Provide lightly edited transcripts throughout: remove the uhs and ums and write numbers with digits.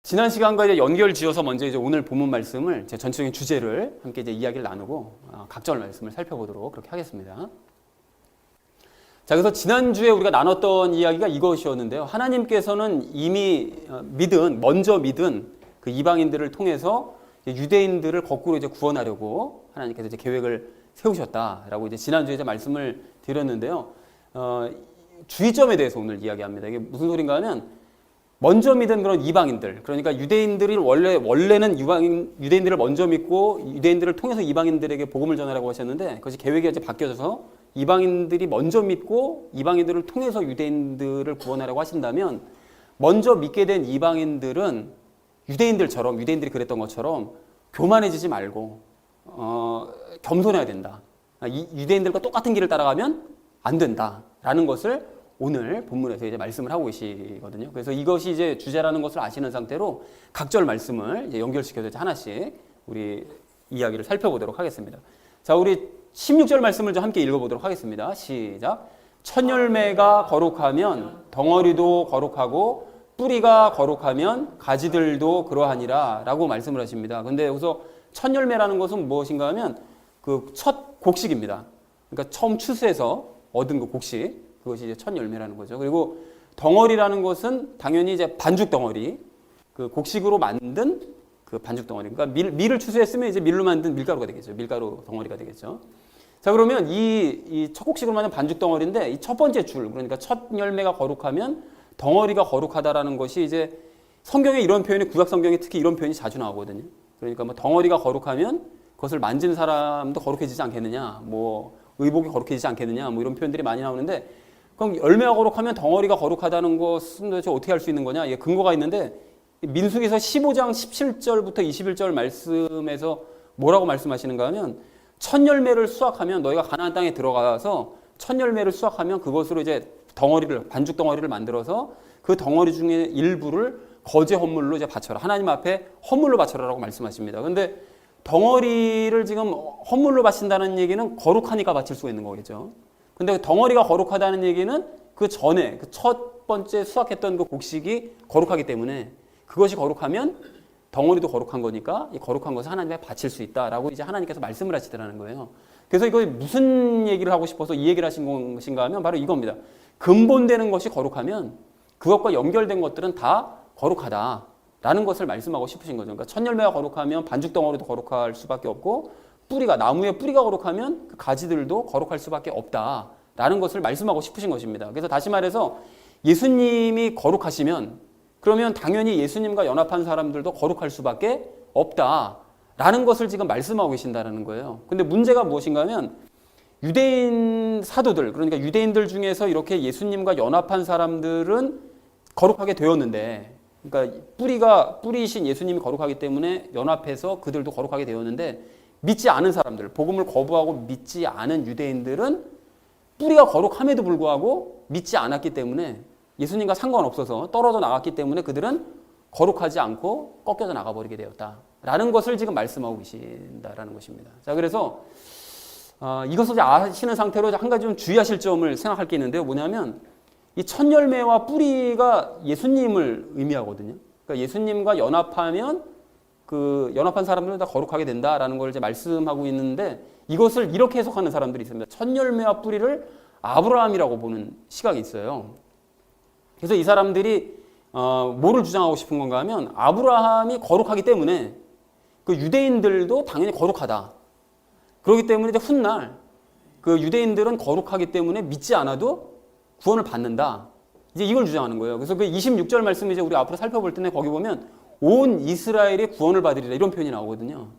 지난 시간과 이제 연결 지어서 먼저 이제 오늘 본문 말씀을 제 전체적인 주제를 함께 이제 이야기를 나누고 각절 말씀을 살펴보도록 그렇게 하겠습니다. 자, 그래서 지난주에 우리가 나눴던 이야기가 이것이었는데요. 하나님께서는 이미 먼저 믿은 그 이방인들을 통해서 유대인들을 거꾸로 이제 구원하려고 하나님께서 이제 계획을 세우셨다라고 이제 지난주에 이제 말씀을 드렸는데요. 주의점에 대해서 오늘 이야기합니다. 이게 무슨 소린가 하면 먼저 믿은 그런 이방인들, 그러니까 유대인들이 원래는 유대인들을 먼저 믿고 유대인들을 통해서 이방인들에게 복음을 전하라고 하셨는데 그것이 계획이 이제 바뀌어져서 이방인들이 먼저 믿고 이방인들을 통해서 유대인들을 구원하라고 하신다면 먼저 믿게 된 이방인들은 유대인들이 그랬던 것처럼 교만해지지 말고 겸손해야 된다. 유대인들과 똑같은 길을 따라가면 안 된다라는 것을 오늘 본문에서 이제 말씀을 하고 계시거든요. 그래서 이것이 이제 주제라는 것을 아시는 상태로 각절 말씀을 이제 연결시켜서 하나씩 우리 이야기를 살펴보도록 하겠습니다. 자, 우리 16절 말씀을 좀 함께 읽어보도록 하겠습니다. 시작. 첫 열매가 거룩하면 덩어리도 거룩하고 뿌리가 거룩하면 가지들도 그러하니라 라고 말씀을 하십니다. 근데 여기서 첫 열매라는 것은 무엇인가 하면 그 첫 곡식입니다. 그러니까 처음 추수해서 얻은 그 곡식. 그것이 이제 첫 열매라는 거죠. 그리고 덩어리라는 것은 당연히 이제 반죽 덩어리, 그 곡식으로 만든 그 반죽 덩어리. 그러니까 밀을 추수했으면 이제 밀로 만든 밀가루가 되겠죠. 밀가루 덩어리가 되겠죠. 자, 그러면 이 첫 곡식으로 만든 반죽 덩어리인데 이 첫 번째 줄, 그러니까 첫 열매가 거룩하면 덩어리가 거룩하다라는 것이 이제 성경에 이런 표현이 구약 성경에 특히 이런 표현이 자주 나오거든요. 그러니까 뭐 덩어리가 거룩하면 그것을 만진 사람도 거룩해지지 않겠느냐, 뭐 의복이 거룩해지지 않겠느냐, 뭐 이런 표현들이 많이 나오는데. 그럼 열매가 거룩하면 덩어리가 거룩하다는 것은 도대체 어떻게 할 수 있는 거냐? 근거가 있는데 민수기서 15장 17절부터 21절 말씀에서 뭐라고 말씀하시는가 하면 첫 열매를 수확하면 너희가 가나안 땅에 들어가서 첫 열매를 수확하면 그것으로 이제 반죽 덩어리를 만들어서 그 덩어리 중에 일부를 거제 헌물로 이제 바쳐라. 하나님 앞에 헌물로 바쳐라라고 말씀하십니다. 근데 덩어리를 지금 헌물로 바친다는 얘기는 거룩하니까 바칠 수가 있는 거겠죠. 근데 덩어리가 거룩하다는 얘기는 그 전에 그 첫 번째 수확했던 그 곡식이 거룩하기 때문에 그것이 거룩하면 덩어리도 거룩한 거니까 이 거룩한 것을 하나님께 바칠 수 있다라고 이제 하나님께서 말씀을 하시더라는 거예요. 그래서 이거 무슨 얘기를 하고 싶어서 이 얘기를 하신 것인가 하면 바로 이겁니다. 근본되는 것이 거룩하면 그것과 연결된 것들은 다 거룩하다라는 것을 말씀하고 싶으신 거죠. 그러니까 첫 열매가 거룩하면 반죽 덩어리도 거룩할 수밖에 없고 나무의 뿌리가 거룩하면 그 가지들도 거룩할 수밖에 없다라는 것을 말씀하고 싶으신 것입니다. 그래서 다시 말해서 예수님이 거룩하시면 그러면 당연히 예수님과 연합한 사람들도 거룩할 수밖에 없다라는 것을 지금 말씀하고 계신다는 거예요. 근데 문제가 무엇인가 하면 유대인 사도들, 그러니까 유대인들 중에서 이렇게 예수님과 연합한 사람들은 거룩하게 되었는데, 그러니까 뿌리이신 예수님이 거룩하기 때문에 연합해서 그들도 거룩하게 되었는데 믿지 않은 사람들, 복음을 거부하고 믿지 않은 유대인들은 뿌리가 거룩함에도 불구하고 믿지 않았기 때문에 예수님과 상관없어서 떨어져 나갔기 때문에 그들은 거룩하지 않고 꺾여져 나가버리게 되었다라는 것을 지금 말씀하고 계신다라는 것입니다. 자, 그래서 이것을 아시는 상태로 한 가지 좀 주의하실 점을 생각할 게 있는데요. 뭐냐면 이 첫 열매와 뿌리가 예수님을 의미하거든요. 그러니까 예수님과 연합하면 그 연합한 사람들은 다 거룩하게 된다라는 걸 이제 말씀하고 있는데 이것을 이렇게 해석하는 사람들이 있습니다. 첫 열매와 뿌리를 아브라함이라고 보는 시각이 있어요. 그래서 이 사람들이 뭐를 주장하고 싶은 건가 하면 아브라함이 거룩하기 때문에 그 유대인들도 당연히 거룩하다. 그렇기 때문에 이제 훗날 그 유대인들은 거룩하기 때문에 믿지 않아도 구원을 받는다. 이제 이걸 주장하는 거예요. 그래서 그 26절 말씀 이제 우리 앞으로 살펴볼 텐데 거기 보면 온 이스라엘이 구원을 받으리라 이런 표현이 나오거든요.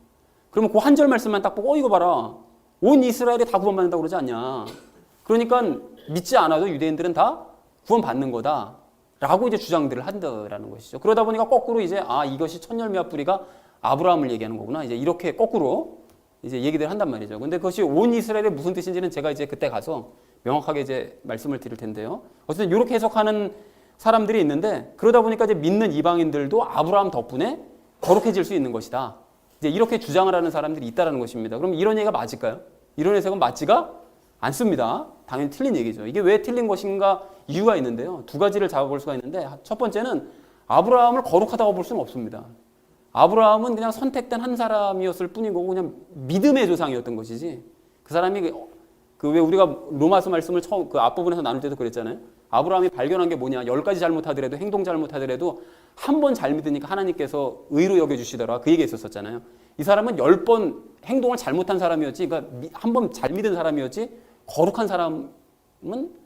그러면 그 한 절 말씀만 딱 보고 이거 봐라. 온 이스라엘이 다 구원받는다고 그러지 않냐. 그러니까 믿지 않아도 유대인들은 다 구원받는 거다라고 이제 주장들을 한다라는 것이죠. 그러다 보니까 거꾸로 이제 이것이 첫 열매와 뿌리가 아브라함을 얘기하는 거구나. 이제 이렇게 거꾸로 이제 얘기들 한단 말이죠. 근데 그것이 온 이스라엘의 무슨 뜻인지는 제가 이제 그때 가서 명확하게 이제 말씀을 드릴 텐데요. 어쨌든 이렇게 해석하는 사람들이 있는데 그러다 보니까 이제 믿는 이방인들도 아브라함 덕분에 거룩해질 수 있는 것이다. 이제 이렇게 주장을 하는 사람들이 있다라는 것입니다. 그럼 이런 얘기가 맞을까요? 이런 해석은 맞지가 않습니다. 당연히 틀린 얘기죠. 이게 왜 틀린 것인가 이유가 있는데요. 두 가지를 잡아볼 수가 있는데 첫 번째는 아브라함을 거룩하다고 볼 수는 없습니다. 아브라함은 그냥 선택된 한 사람이었을 뿐이고 그냥 믿음의 조상이었던 것이지. 그 사람이 왜 우리가 로마서 말씀을 처음 그 앞부분에서 나눌 때도 그랬잖아요. 아브라함이 발견한 게 뭐냐? 10가지 잘못하더라도 행동 잘못하더라도 한 번 잘 믿으니까 하나님께서 의로 여겨주시더라. 그 얘기 했었잖아요. 이 사람은 10번 행동을 잘못한 사람이었지, 그러니까 한 번 잘 믿은 사람이었지 거룩한 사람은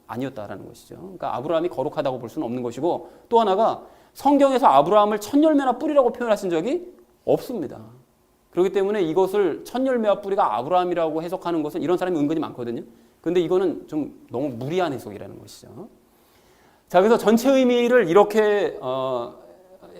아니었다라는 것이죠. 그러니까 아브라함이 거룩하다고 볼 수는 없는 것이고, 또 하나가 성경에서 아브라함을 첫 열매나 뿌리라고 표현하신 적이 없습니다. 그렇기 때문에 이것을 첫 열매와 뿌리가 아브라함이라고 해석하는 것은 이런 사람이 은근히 많거든요. 그런데 이거는 좀 너무 무리한 해석이라는 것이죠. 자, 그래서 전체 의미를 이렇게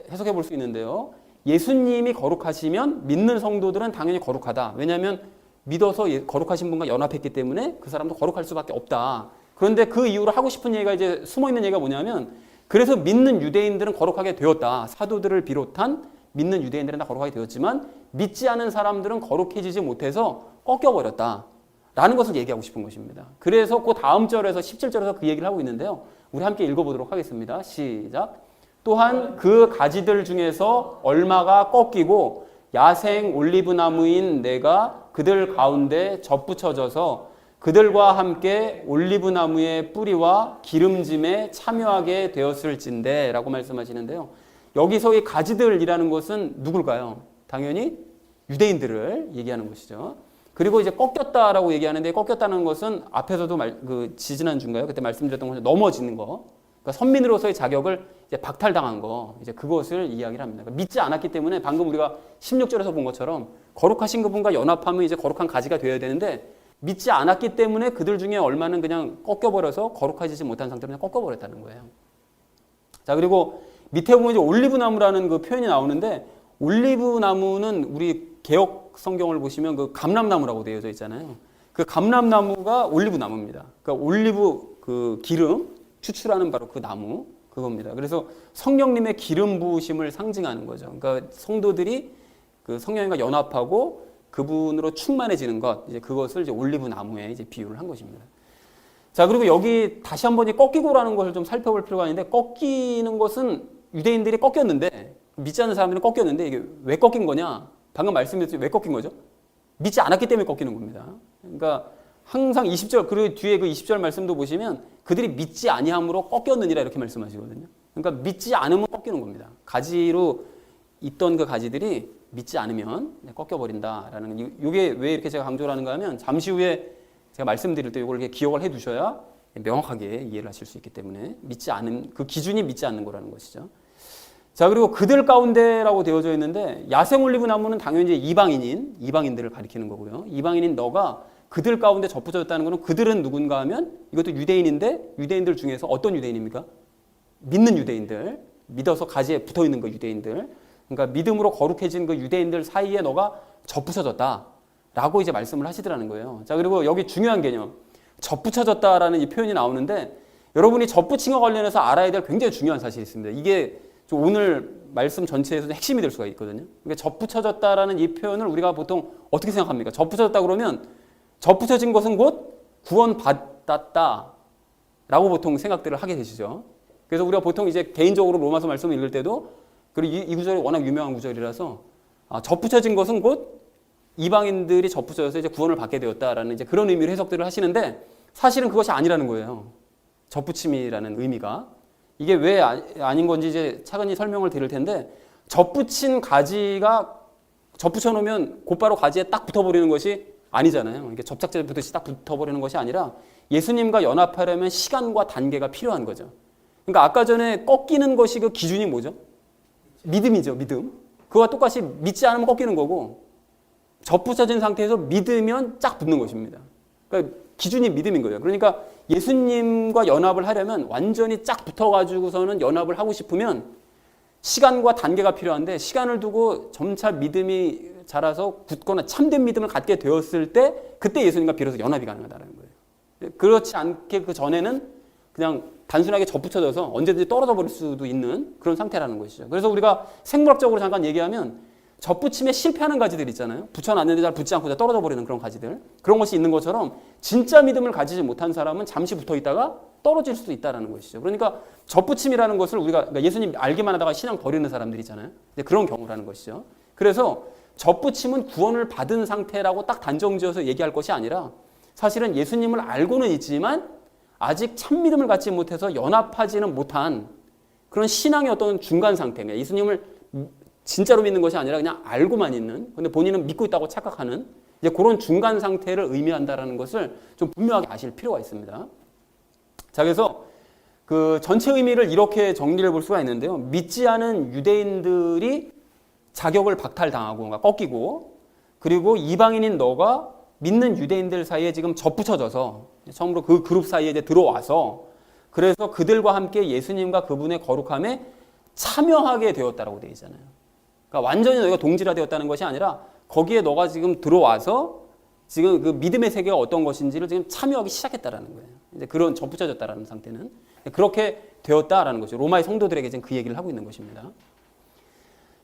해석해 볼 수 있는데요. 예수님이 거룩하시면 믿는 성도들은 당연히 거룩하다. 왜냐하면 믿어서 거룩하신 분과 연합했기 때문에 그 사람도 거룩할 수밖에 없다. 그런데 그 이후로 하고 싶은 얘기가 이제 숨어있는 얘기가 뭐냐면, 그래서 믿는 유대인들은 거룩하게 되었다. 사도들을 비롯한 믿는 유대인들은 다 거룩하게 되었지만 믿지 않은 사람들은 거룩해지지 못해서 꺾여버렸다 라는 것을 얘기하고 싶은 것입니다. 그래서 그 다음 절에서 17절에서 그 얘기를 하고 있는데요. 우리 함께 읽어보도록 하겠습니다. 시작. 또한 그 가지들 중에서 얼마가 꺾이고 야생 올리브나무인 내가 그들 가운데 접붙여져서 그들과 함께 올리브나무의 뿌리와 기름짐에 참여하게 되었을진데 라고 말씀하시는데요. 여기서 이 가지들이라는 것은 누굴까요? 당연히 유대인들을 얘기하는 것이죠. 그리고 이제 꺾였다라고 얘기하는데, 꺾였다는 것은 앞에서도 지지난주인가요? 그때 말씀드렸던 것처럼 넘어지는 거. 그러니까 선민으로서의 자격을 이제 박탈당한 거. 이제 그것을 이야기를 합니다. 그러니까 믿지 않았기 때문에 방금 우리가 16절에서 본 것처럼 거룩하신 그분과 연합하면 이제 거룩한 가지가 되어야 되는데, 믿지 않았기 때문에 그들 중에 얼마는 그냥 꺾여버려서 거룩해지지 못한 상태로 그냥 꺾여버렸다는 거예요. 자, 그리고 밑에 보면 이제 올리브나무라는 그 표현이 나오는데, 올리브나무는 우리 개역 성경을 보시면 그 감람나무라고 되어져 있잖아요. 그 감람나무가 올리브나무입니다. 그러니까 올리브 그 기름 추출하는 바로 그 나무 그겁니다. 그래서 성령님의 기름 부으심을 상징하는 거죠. 그러니까 성도들이 그 성령님과 연합하고 그분으로 충만해지는 것, 이제 그것을 이제 올리브나무에 이제 비유를 한 것입니다. 자, 그리고 여기 다시 한번 이 꺾이고라는 것을 좀 살펴볼 필요가 있는데, 꺾이는 것은 유대인들이 꺾였는데, 믿지 않는 사람들은 꺾였는데, 이게 왜 꺾인 거냐? 방금 말씀드렸듯이 왜 꺾인 거죠? 믿지 않았기 때문에 꺾이는 겁니다. 그러니까 항상 20절, 그리고 뒤에 그 20절 말씀도 보시면 그들이 믿지 아니함으로 꺾였느니라 이렇게 말씀하시거든요. 그러니까 믿지 않으면 꺾이는 겁니다. 가지로 있던 그 가지들이 믿지 않으면 꺾여버린다라는, 이게 왜 이렇게 제가 강조를 하는가 하면, 잠시 후에 제가 말씀드릴 때 이걸 이렇게 기억을 해 두셔야 명확하게 이해를 하실 수 있기 때문에, 믿지 않은, 그 기준이 믿지 않는 거라는 것이죠. 자, 그리고 그들 가운데라고 되어져 있는데, 야생 올리브 나무는 당연히 이제 이방인들을 가리키는 거고요. 이방인인 너가 그들 가운데 접붙여졌다는 것은, 그들은 누군가 하면 이것도 유대인인데, 유대인들 중에서 어떤 유대인입니까? 믿는 유대인들, 믿어서 가지에 붙어 있는 그 유대인들, 그러니까 믿음으로 거룩해진 그 유대인들 사이에 너가 접붙여졌다라고 이제 말씀을 하시더라는 거예요. 자, 그리고 여기 중요한 개념, 접붙여졌다라는 이 표현이 나오는데, 여러분이 접붙임과 관련해서 알아야 될 굉장히 중요한 사실이 있습니다. 이게 좀 오늘 말씀 전체에서 핵심이 될 수가 있거든요. 그러니까 접붙여졌다라는 이 표현을 우리가 보통 어떻게 생각합니까? 접붙여졌다 그러면 접붙여진 것은 곧 구원받았다라고 보통 생각들을 하게 되시죠. 그래서 우리가 보통 이제 개인적으로 로마서 말씀을 읽을 때도, 그리고 이 구절이 워낙 유명한 구절이라서, 접붙여진 것은 곧 이방인들이 접붙여져서 이제 구원을 받게 되었다라는 이제 그런 의미로 해석들을 하시는데, 사실은 그것이 아니라는 거예요. 접붙임이라는 의미가. 이게 왜 아닌 건지 이제 차근히 설명을 드릴 텐데, 접붙인 가지가 접붙여 놓으면 곧바로 가지에 딱 붙어버리는 것이 아니잖아요. 이게 접착제 붙듯이 딱 붙어버리는 것이 아니라 예수님과 연합하려면 시간과 단계가 필요한 거죠. 그러니까 아까 전에 꺾이는 것이 그 기준이 뭐죠? 믿음이죠, 믿음. 그와 똑같이 믿지 않으면 꺾이는 거고, 접붙여진 상태에서 믿으면 쫙 붙는 것입니다. 그러니까 기준이 믿음인 거예요. 그러니까 예수님과 연합을 하려면 완전히 쫙 붙어가지고서는 연합을 하고 싶으면 시간과 단계가 필요한데, 시간을 두고 점차 믿음이 자라서 굳거나 참된 믿음을 갖게 되었을 때, 그때 예수님과 비로소 연합이 가능하다는 거예요. 그렇지 않게 그 전에는 그냥 단순하게 접붙여져서 언제든지 떨어져 버릴 수도 있는 그런 상태라는 것이죠. 그래서 우리가 생물학적으로 잠깐 얘기하면, 접붙임에 실패하는 가지들 있잖아요. 붙여놨는데 잘 붙지 않고 떨어져 버리는 그런 가지들. 그런 것이 있는 것처럼 진짜 믿음을 가지지 못한 사람은 잠시 붙어 있다가 떨어질 수도 있다는 것이죠. 그러니까 접붙임이라는 것을 우리가 그러니까 예수님 알기만 하다가 신앙 버리는 사람들 있잖아요. 그런 경우라는 것이죠. 그래서 접붙임은 구원을 받은 상태라고 딱 단정지어서 얘기할 것이 아니라 사실은 예수님을 알고는 있지만 아직 참 믿음을 갖지 못해서 연합하지는 못한 그런 신앙의 어떤 중간 상태입니다. 예수님을 진짜로 믿는 것이 아니라 그냥 알고만 있는, 근데 본인은 믿고 있다고 착각하는 이제 그런 중간 상태를 의미한다라는 것을 좀 분명하게 아실 필요가 있습니다. 자, 그래서 그 전체 의미를 이렇게 정리를 볼 수가 있는데요. 믿지 않은 유대인들이 자격을 박탈당하고 그러니까 꺾이고, 그리고 이방인인 너가 믿는 유대인들 사이에 지금 접붙여져서 처음으로 그 그룹 사이에 이제 들어와서 그래서 그들과 함께 예수님과 그분의 거룩함에 참여하게 되었다라고 되어 있잖아요. 그러니까 완전히 너희가 동질화되었다는 것이 아니라 거기에 너가 지금 들어와서 지금 그 믿음의 세계가 어떤 것인지를 지금 참여하기 시작했다라는 거예요. 이제 그런 접붙여졌다라는 상태는 그렇게 되었다라는 거죠. 로마의 성도들에게 지금 그 얘기를 하고 있는 것입니다.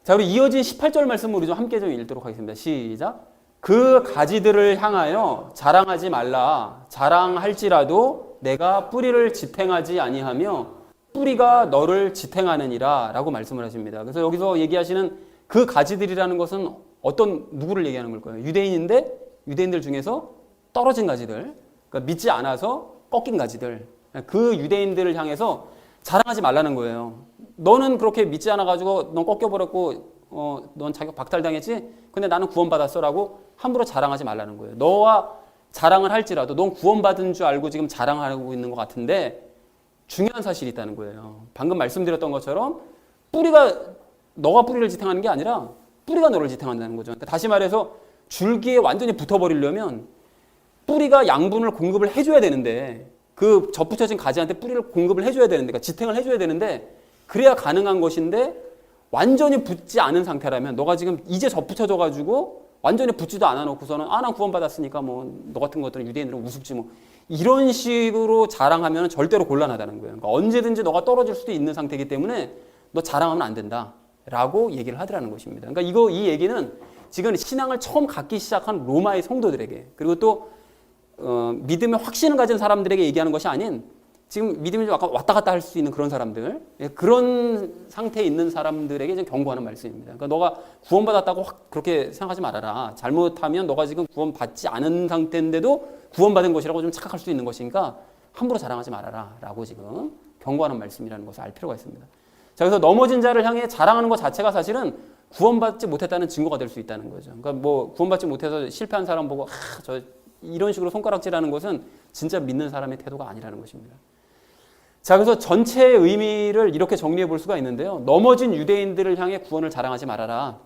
자, 우리 이어진 18절 말씀을 우리 좀 함께 좀 읽도록 하겠습니다. 시작. 그 가지들을 향하여 자랑하지 말라. 자랑할지라도 내가 뿌리를 지탱하지 아니하며 뿌리가 너를 지탱하느니라 라고 말씀을 하십니다. 그래서 여기서 얘기하시는 그 가지들이라는 것은 어떤 누구를 얘기하는 걸까요? 유대인인데 유대인들 중에서 떨어진 가지들, 그러니까 믿지 않아서 꺾인 가지들, 그 유대인들을 향해서 자랑하지 말라는 거예요. 너는 그렇게 믿지 않아가지고 넌 꺾여버렸고 넌 자격 박탈당했지? 근데 나는 구원받았어 라고 함부로 자랑하지 말라는 거예요. 너와 자랑을 할지라도 넌 구원받은 줄 알고 지금 자랑하고 있는 것 같은데 중요한 사실이 있다는 거예요. 방금 말씀드렸던 것처럼 너가 뿌리를 지탱하는 게 아니라 뿌리가 너를 지탱한다는 거죠. 그러니까 다시 말해서 줄기에 완전히 붙어버리려면 뿌리가 양분을 공급을 해줘야 되는데 그 접붙여진 가지한테 뿌리를 공급을 해줘야 되는데, 그러니까 지탱을 해줘야 되는데 그래야 가능한 것인데 완전히 붙지 않은 상태라면 너가 지금 이제 접붙여져가지고 완전히 붙지도 않아놓고서는 난 구원받았으니까 뭐 너 같은 것들은 유대인들은 우습지 뭐 이런 식으로 자랑하면 절대로 곤란하다는 거예요. 그러니까 언제든지 너가 떨어질 수도 있는 상태이기 때문에 너 자랑하면 안 된다라고 얘기를 하더라는 것입니다. 그러니까 이 얘기는 지금 신앙을 처음 갖기 시작한 로마의 성도들에게, 그리고 또 믿음의 확신을 가진 사람들에게 얘기하는 것이 아닌 지금 믿음이 좀 왔다 갔다 할 수 있는 그런 사람들, 그런 상태에 있는 사람들에게 지금 경고하는 말씀입니다. 그러니까 너가 구원받았다고 확 그렇게 생각하지 말아라. 잘못하면 너가 지금 구원받지 않은 상태인데도 구원받은 것이라고 좀 착각할 수 있는 것이니까 함부로 자랑하지 말아라 라고 지금 경고하는 말씀이라는 것을 알 필요가 있습니다. 자, 그래서 넘어진 자를 향해 자랑하는 것 자체가 사실은 구원받지 못했다는 증거가 될 수 있다는 거죠. 그러니까 뭐 구원받지 못해서 실패한 사람 보고 이런 식으로 손가락질하는 것은 진짜 믿는 사람의 태도가 아니라는 것입니다. 자, 그래서 전체의 의미를 이렇게 정리해 볼 수가 있는데요. 넘어진 유대인들을 향해 구원을 자랑하지 말아라.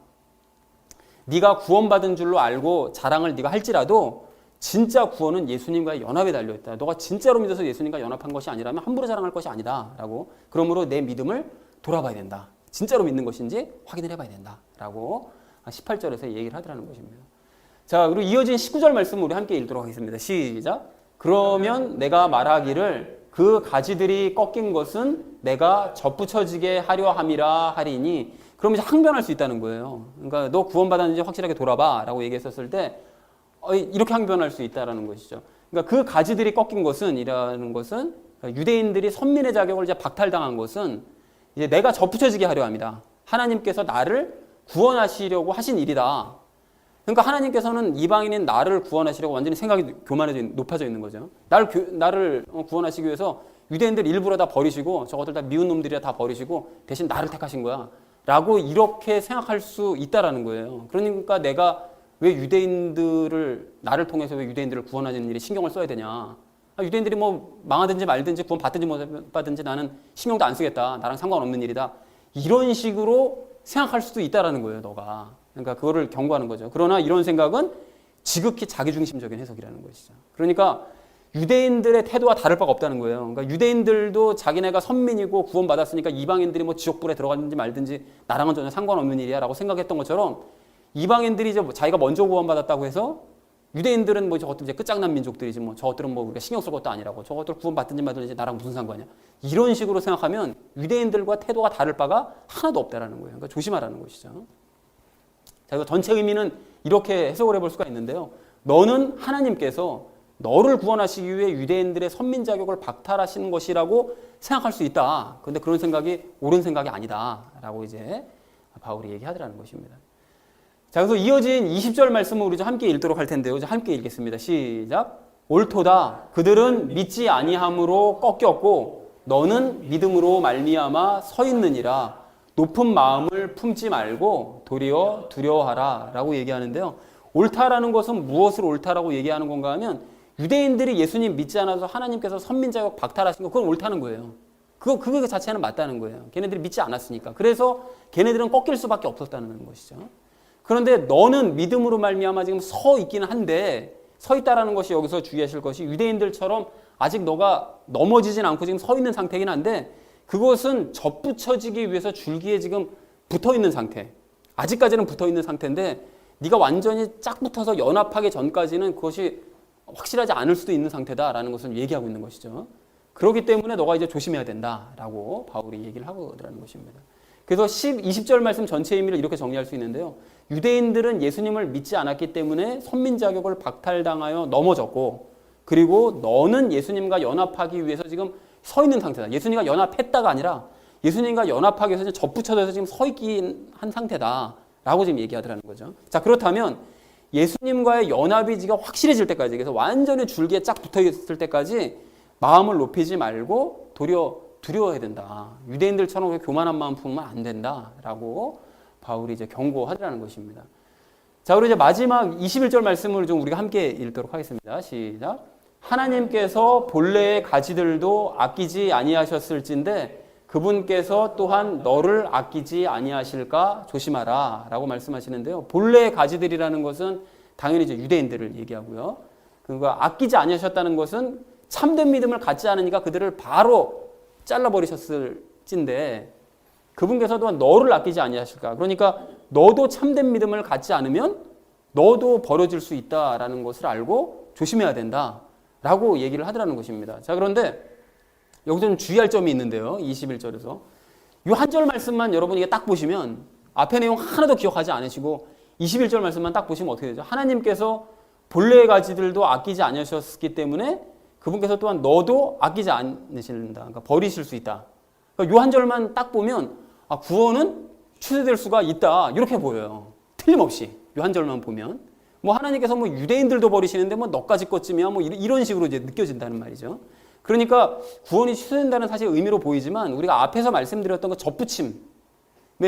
네가 구원받은 줄로 알고 자랑을 네가 할지라도 진짜 구원은 예수님과의 연합에 달려있다. 너가 진짜로 믿어서 예수님과 연합한 것이 아니라면 함부로 자랑할 것이 아니다 라고, 그러므로 내 믿음을 돌아봐야 된다. 진짜로 믿는 것인지 확인을 해봐야 된다 라고 18절에서 얘기를 하더라는 것입니다. 자, 그리고 이어진 19절 말씀을 우리 함께 읽도록 하겠습니다. 시작. 그러면 내가 말하기를 그 가지들이 꺾인 것은 내가 접붙여지게 하려 함이라 하리니, 그러면 이제 항변할 수 있다는 거예요. 그러니까 너 구원받았는지 확실하게 돌아봐 라고 얘기했었을 때 이렇게 항변할 수 있다는 것이죠. 그러니까 그 가지들이 꺾인 것은 이라는 것은 유대인들이 선민의 자격을 이제 박탈당한 것은 이제 내가 접붙여지게 하려 합니다. 하나님께서 나를 구원하시려고 하신 일이다. 그러니까 하나님께서는 이방인인 나를 구원하시려고 완전히 생각이 높아져 있는 거죠. 나를 구원하시기 위해서 유대인들 일부러 다 버리시고 저것들 다 미운 놈들이라 다 버리시고 대신 나를 택하신 거야 라고 이렇게 생각할 수 있다라는 거예요. 그러니까 내가 왜 나를 통해서 왜 유대인들을 구원하는 일에 신경을 써야 되냐. 유대인들이 뭐 망하든지 말든지 구원 받든지 못 받든지 나는 신경도 안 쓰겠다. 나랑 상관없는 일이다. 이런 식으로 생각할 수도 있다라는 거예요, 너가. 그러니까 그거를 경고하는 거죠. 그러나 이런 생각은 지극히 자기중심적인 해석이라는 것이죠. 그러니까 유대인들의 태도와 다를 바가 없다는 거예요. 그러니까 유대인들도 자기네가 선민이고 구원받았으니까 이방인들이 뭐 지옥불에 들어갔는지 말든지 나랑은 전혀 상관없는 일이야 라고 생각했던 것처럼 이방인들이 이제 자기가 먼저 구원받았다고 해서 유대인들은 뭐 저것들 이제 끝장난 민족들이지 뭐 저것들은 뭐 우리가 신경 쓸 것도 아니라고 저것들 구원받든지 말든지 나랑 무슨 상관이야. 이런 식으로 생각하면 유대인들과 태도가 다를 바가 하나도 없다라는 거예요. 그러니까 조심하라는 것이죠. 자, 그래서 전체 의미는 이렇게 해석을 해볼 수가 있는데요. 너는 하나님께서 너를 구원하시기 위해 유대인들의 선민 자격을 박탈하시는 것이라고 생각할 수 있다. 그런데 그런 생각이 옳은 생각이 아니다. 라고 이제 바울이 얘기하더라는 것입니다. 자, 그래서 이어진 20절 말씀을 우리 좀 함께 읽도록 할 텐데요. 함께 읽겠습니다. 시작. 옳도다. 그들은 믿지 아니함으로 꺾였고 너는 믿음으로 말미암아 서 있느니라. 높은 마음을 품지 말고 도리어 두려워하라. 라고 얘기하는데요. 옳다라는 것은 무엇을 옳다라고 얘기하는 건가 하면 유대인들이 예수님 믿지 않아서 하나님께서 선민 자격 박탈하신 거 그건 옳다는 거예요. 그거 자체는 맞다는 거예요. 걔네들이 믿지 않았으니까. 그래서 걔네들은 꺾일 수밖에 없었다는 것이죠. 그런데 너는 믿음으로 말미암아 지금 서 있기는 한데 서 있다라는 것이 여기서 주의하실 것이 유대인들처럼 아직 너가 넘어지진 않고 지금 서 있는 상태긴 한데 그것은 접붙여지기 위해서 줄기에 지금 붙어 있는 상태. 아직까지는 붙어 있는 상태인데 네가 완전히 쫙 붙어서 연합하기 전까지는 그것이 확실하지 않을 수도 있는 상태다라는 것을 얘기하고 있는 것이죠. 그렇기 때문에 너가 이제 조심해야 된다라고 바울이 얘기를 하고 있다는 것입니다. 그래서 20절 말씀 전체 의미를 이렇게 정리할 수 있는데요. 유대인들은 예수님을 믿지 않았기 때문에 선민 자격을 박탈당하여 넘어졌고 그리고 너는 예수님과 연합하기 위해서 지금 서 있는 상태다. 예수님과 연합했다가 아니라 예수님과 연합하기 위해서 접붙여져서 지금 서 있긴 한 상태다. 라고 지금 얘기하더라는 거죠. 자, 그렇다면 예수님과의 연합이 지가 확실해질 때까지 그래서 완전히 줄기에 쫙 붙어 있을 때까지 마음을 높이지 말고 도리어 두려워해야 된다. 유대인들처럼 교만한 마음 품으면 안 된다라고 바울이 이제 경고하더라는 것입니다. 자, 그리고 이제 마지막 21절 말씀을 좀 우리가 함께 읽도록 하겠습니다. 시작. 하나님께서 본래의 가지들도 아끼지 아니하셨을진데 그분께서 또한 너를 아끼지 아니하실까 조심하라 라고 말씀하시는데요. 본래의 가지들이라는 것은 당연히 이제 유대인들을 얘기하고요. 그러니까 아끼지 아니하셨다는 것은 참된 믿음을 갖지 않으니까 그들을 바로 잘라버리셨을 찐데 그분께서 또한 너를 아끼지 아니하실까. 그러니까 너도 참된 믿음을 갖지 않으면 너도 버려질 수 있다라는 것을 알고 조심해야 된다라고 얘기를 하더라는 것입니다. 자, 그런데 여기서 좀 주의할 점이 있는데요. 21절에서 이 한 절 말씀만 여러분이 이게 딱 보시면 앞에 내용 하나도 기억하지 않으시고 21절 말씀만 딱 보시면 어떻게 되죠? 하나님께서 본래의 가지들도 아끼지 않으셨기 때문에 그분께서 또한 너도 아끼지 않으신다. 그러니까 버리실 수 있다. 그러니까 이 한 절만 딱 보면 구원은 취소될 수가 있다. 이렇게 보여요. 틀림없이 이 한 절만 보면 뭐 하나님께서 뭐 유대인들도 버리시는데 뭐 너까지 것쯤이야 뭐 이런 식으로 이제 느껴진다는 말이죠. 그러니까 구원이 취소된다는 사실 의미로 보이지만 우리가 앞에서 말씀드렸던 그 접붙임에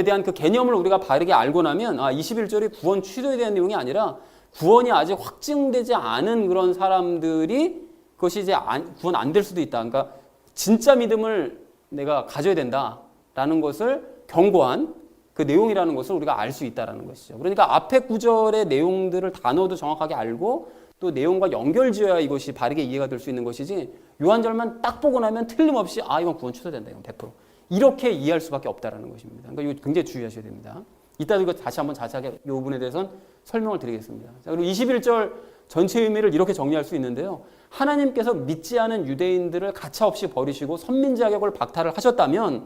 대한 그 개념을 우리가 바르게 알고 나면 21절이 구원 취소에 대한 내용이 아니라 구원이 아직 확증되지 않은 그런 사람들이 그것이 이제 구원 안 될 수도 있다. 그러니까 진짜 믿음을 내가 가져야 된다라는 것을 경고한 그 내용이라는 것을 우리가 알 수 있다는 것이죠. 그러니까 앞에 구절의 내용들을 단어도 정확하게 알고 또 내용과 연결지어야 이것이 바르게 이해가 될 수 있는 것이지 요 한 절만 딱 보고 나면 틀림없이 이건 구원 취소된다. 이건 100%. 이렇게 이해할 수밖에 없다는 것입니다. 그러니까 이거 굉장히 주의하셔야 됩니다. 이따 이거 다시 한번 자세하게 이 부분에 대해서는 설명을 드리겠습니다. 자, 그리고 21절 전체 의미를 이렇게 정리할 수 있는데요. 하나님께서 믿지 않은 유대인들을 가차없이 버리시고 선민 자격을 박탈을 하셨다면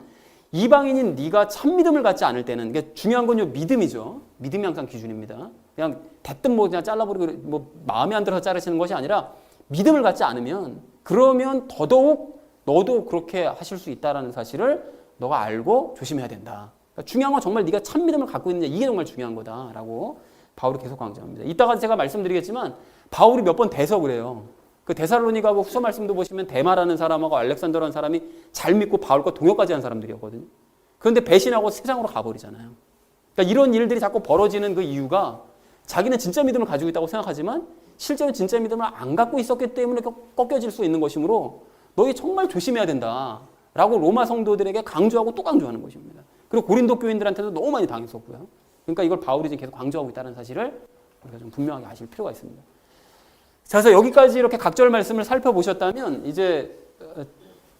이방인인 네가 참 믿음을 갖지 않을 때는 이게 중요한 건 요 믿음이죠. 믿음이 항상 기준입니다. 그냥 대뜸 뭐 그냥 잘라버리고 뭐 마음에 안 들어서 자르시는 것이 아니라 믿음을 갖지 않으면 그러면 더더욱 너도 그렇게 하실 수 있다라는 사실을 너가 알고 조심해야 된다. 그러니까 중요한 건 정말 네가 참 믿음을 갖고 있느냐 이게 정말 중요한 거다라고 바울이 계속 강조합니다. 이따가 제가 말씀드리겠지만 바울이 몇 번 대석을 해요. 그 데살로니가하고 후서 말씀도 보시면 데마라는 사람하고 알렉산더라는 사람이 잘 믿고 바울과 동역까지 한 사람들이었거든요. 그런데 배신하고 세상으로 가버리잖아요. 그러니까 이런 일들이 자꾸 벌어지는 그 이유가 자기는 진짜 믿음을 가지고 있다고 생각하지만 실제로 진짜 믿음을 안 갖고 있었기 때문에 꺾여질 수 있는 것이므로 너희 정말 조심해야 된다라고 로마 성도들에게 강조하고 또 강조하는 것입니다. 그리고 고린도 교인들한테도 너무 많이 당했었고요. 그러니까 이걸 바울이 지금 계속 강조하고 있다는 사실을 우리가 좀 분명하게 아실 필요가 있습니다. 자, 그래서 여기까지 이렇게 각절 말씀을 살펴보셨다면 이제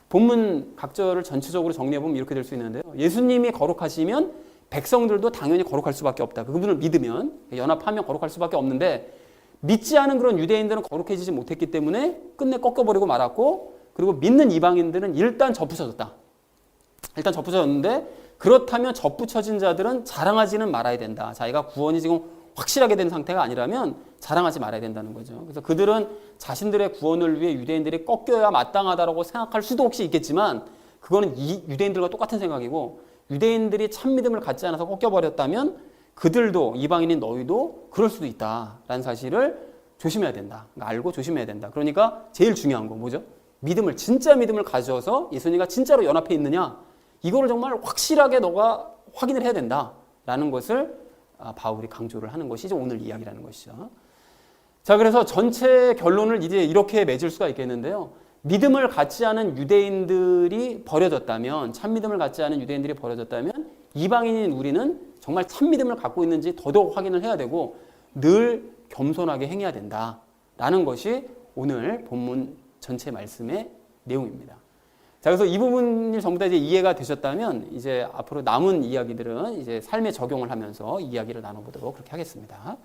본문 각절을 전체적으로 정리해보면 이렇게 될 수 있는데요. 예수님이 거룩하시면 백성들도 당연히 거룩할 수밖에 없다. 그분을 믿으면 연합하면 거룩할 수밖에 없는데 믿지 않은 그런 유대인들은 거룩해지지 못했기 때문에 끝내 꺾여버리고 말았고 그리고 믿는 이방인들은 일단 접붙여졌다. 일단 접붙여졌는데 그렇다면 접붙여진 자들은 자랑하지는 말아야 된다. 자기가 구원이 지금 확실하게 된 상태가 아니라면 자랑하지 말아야 된다는 거죠. 그래서 그들은 자신들의 구원을 위해 유대인들이 꺾여야 마땅하다고 생각할 수도 혹시 있겠지만 그거는 이 유대인들과 똑같은 생각이고 유대인들이 참 믿음을 갖지 않아서 꺾여버렸다면 그들도 이방인인 너희도 그럴 수도 있다라는 사실을 조심해야 된다. 알고 조심해야 된다. 그러니까 제일 중요한 거 뭐죠? 믿음을 진짜 믿음을 가져서 예수님과 진짜로 연합해 있느냐 이거를 정말 확실하게 너가 확인을 해야 된다라는 것을 바울이 강조를 하는 것이 오늘 이야기라는 것이죠. 자, 그래서 전체 결론을 이제 이렇게 맺을 수가 있겠는데요. 믿음을 갖지 않은 유대인들이 버려졌다면, 참 믿음을 갖지 않은 유대인들이 버려졌다면 이방인인 우리는 정말 참 믿음을 갖고 있는지 더더욱 확인을 해야 되고 늘 겸손하게 행해야 된다라는 것이 오늘 본문 전체 말씀의 내용입니다. 자, 그래서 이 부분이 전부 다 이제 이해가 되셨다면 이제 앞으로 남은 이야기들은 이제 삶에 적용을 하면서 이야기를 나눠보도록 그렇게 하겠습니다.